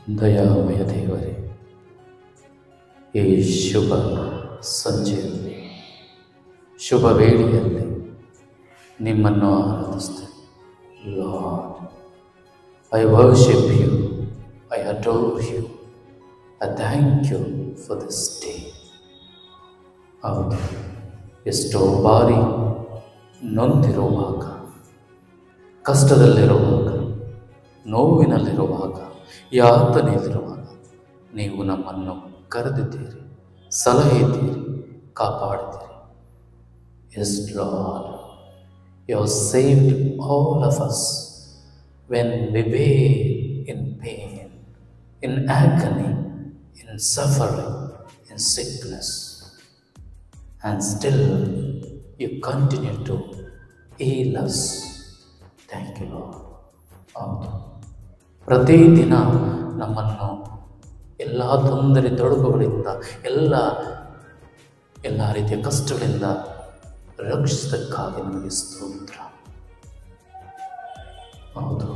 ದಯಾಮಯ ದೇವರೇ, ಈ ಶುಭ ಸಂಜೆಯಲ್ಲಿ, ಶುಭ ವೇಳೆಯಲ್ಲಿ ನಿಮ್ಮನ್ನು ಆರಾಧಿಸ್ತೇನೆ. Lord, I worship you, I adore you, I thank you for this day. ಹೌದು, ಎಷ್ಟೋ ಬಾರಿ ನೊಂದಿರುವಾಗ, ಕಷ್ಟದಲ್ಲಿರುವಾಗ, ನೋವಿನಲ್ಲಿರುವಾಗ, ಯಾತನೆಯಲ್ಲಿರುವಾಗ ನೀವು ನಮ್ಮನ್ನು ಕರೆದಿದ್ದೀರಿ, ಸಲಹಿದ್ದೀರಿ, ಕಾಪಾಡಿದ್ದೀರಿ. Yes lord, you have saved all of us when we were in pain, in agony, in suffering, in sickness, and still you continue to heal us. Thank you, Lord. ಹೌದು, ಪ್ರತಿದಿನ ನಮ್ಮನ್ನು ಎಲ್ಲ ತೊಂದರೆ ತೊಡಕುಗಳಿಂದ, ಎಲ್ಲ ರೀತಿಯ ಕಷ್ಟಗಳಿಂದ ರಕ್ಷಿಸಕ್ಕಾಗಿ ನಮಗೆ ಸ್ತೋತ್ರ. ಹೌದು,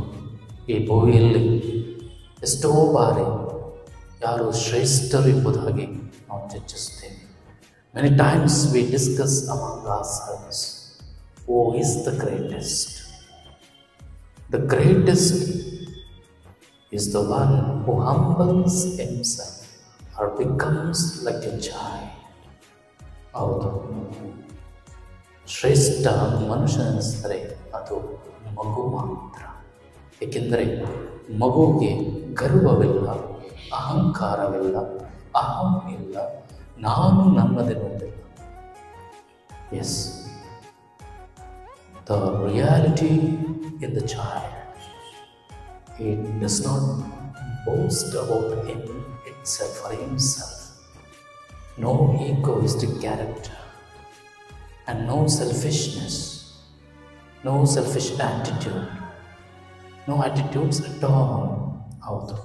ಈ ಭೂಮಿಯಲ್ಲಿ ಎಷ್ಟೋ ಬಾರಿ ಯಾರು ಶ್ರೇಷ್ಠರು ಎಂಬುದಾಗಿ ನಾವು ಚರ್ಚಿಸುತ್ತೇವೆ. Many times we discuss among ourselves, who is the greatest? The greatest is the one who humbles himself or becomes like a child. ಹೌದು, ಶ್ರೇಷ್ಠ ಮನುಷ್ಯನೆನಿಸಿದರೆ ಅದು ಮಗು ಮಾತ್ರ. ಏಕೆಂದರೆ ಮಗುವಿಗೆ ಗರ್ವವಿಲ್ಲ, ಅಹಂಕಾರವಿಲ್ಲ, ಅಹಂ ಇಲ್ಲ, ನಾನು ನನ್ನದೆನ್ನುವುದಿಲ್ಲ. Yes, the reality in the child, it does not boast about him itself or himself. No egoistic character and no selfishness, no selfish attitude, no attitudes at all. ಹೌದು,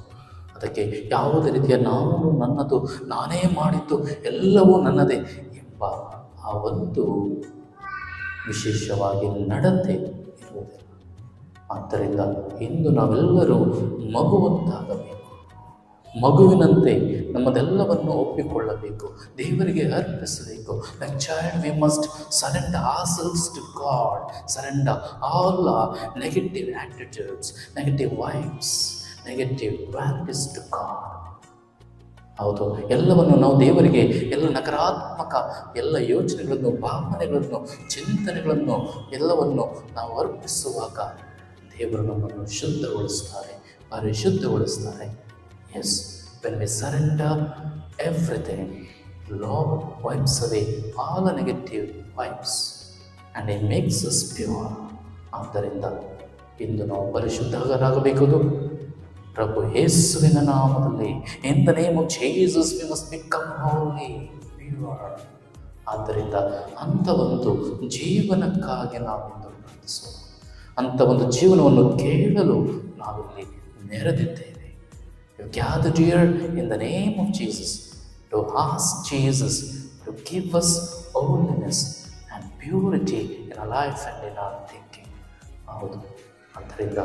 ಅದಕ್ಕೆ ಯಾವುದೇ ರೀತಿಯ ನಾನು ನನ್ನದು, ನಾನೇ ಮಾಡಿದ್ದು, ಎಲ್ಲವೂ ನನ್ನದೇ ಎಂಬ ಆ ಒಂದು ವಿಶೇಷವಾಗಿ ನಡತೆ ಇರುವುದಿಲ್ಲ. ಆದ್ದರಿಂದ ಇಂದು ನಾವೆಲ್ಲರೂ ಮಗುವಂತಾಗಬೇಕು, ಮಗುವಿನಂತೆ ನಮ್ಮದೆಲ್ಲವನ್ನು ಒಪ್ಪಿಕೊಳ್ಳಬೇಕು, ದೇವರಿಗೆ ಅರ್ಪಿಸಬೇಕು. Like child we must surrender ourselves to God, surrender all our negative attitudes, negative vibes, negative qualities to God. ಹೌದು, ಎಲ್ಲವನ್ನು ನಾವು ದೇವರಿಗೆ, ಎಲ್ಲ ನಕಾರಾತ್ಮಕ ಎಲ್ಲ ಯೋಚನೆಗಳನ್ನು, ಭಾವನೆಗಳನ್ನು, ಚಿಂತನೆಗಳನ್ನು ಎಲ್ಲವನ್ನು ನಾವು ಅರ್ಪಿಸುವಾಗ ದೇವರು ನಮ್ಮನ್ನು ಶುದ್ಧಗೊಳಿಸ್ತಾರೆ, ಪರಿಶುದ್ಧಗೊಳಿಸ್ತಾರೆ. Yes, when we surrender everything, lord wipes away all the negative vibes and he makes us pure. ಆದ್ದರಿಂದ ಇಂದು ನಾವು ಪರಿಶುದ್ಧರಾಗಬೇಕು. ಪ್ರಭು ಯೇಸುವಿನ ನಾಮದಲ್ಲಿ, in the name of Jesus we must become holy, pure. ಆದ್ದರಿಂದ ಅಂಥ ಒಂದು ಜೀವನಕ್ಕಾಗಿ ನಾವಿಂದು ಪ್ರಾರ್ಥಿಸೋಣ. ಅಂಥ ಒಂದು ಜೀವನವನ್ನು ಕೇಳಲು ನಾವಿಲ್ಲಿ ನೆರೆದಿದ್ದೇವೆ. You gathered here in the name of Jesus to ask Jesus to give us holiness and purity in our life and in our thinking. ಹೌದು, ಆದ್ದರಿಂದ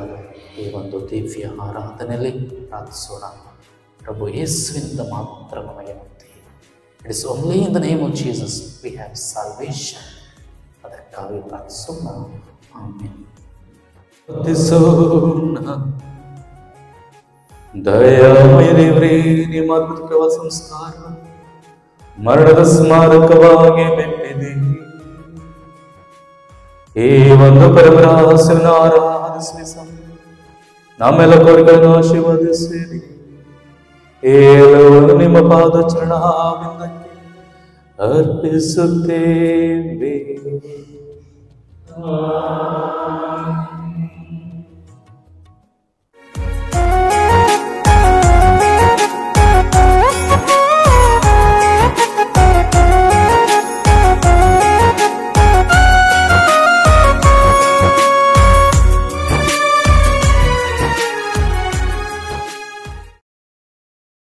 ಈ ಒಂದು ದಿವ್ಯ ಆರಾಧನೆಯಲ್ಲಿ ಪ್ರಾರ್ಥಿಸೋಣ. ಪ್ರಭು ಯೇಸುವಿನಿಂದ ಮಾತ್ರ ನಮಗೆ ಮುಕ್ತಿ. It is only in the name of Jesus we have salvation. ಅದಕ್ಕಾಗಿ ಪ್ರಾರ್ಥಿಸೋಣ. ಆಮೆನ್. ದಯಾಮಯ ದೇವರೇ, ನಿಮ್ಮ ಅದ್ಭುತವಾದ ಸಂಸ್ಕಾರ ಮರಣದ ಸ್ಮಾರಕವಾಗಿ ಮೆಟ್ಟಿದೆ. ಈ ಒಂದು ಪರಮರಹಸ್ಯವನ್ನು ಆರಾಧಿಸಿ ನಮ್ಮೆಲ್ಲ ಕೋರಿಕೆಗಳನ್ನು ಆಶೀರ್ವದಿಸಿರಿ. ಎಲ್ಲವನ್ನು ನಿಮ್ಮ ಪಾದ ಚರಣಾವಿಂದಕ್ಕೆ ಅರ್ಪಿಸುತ್ತೇವೆ.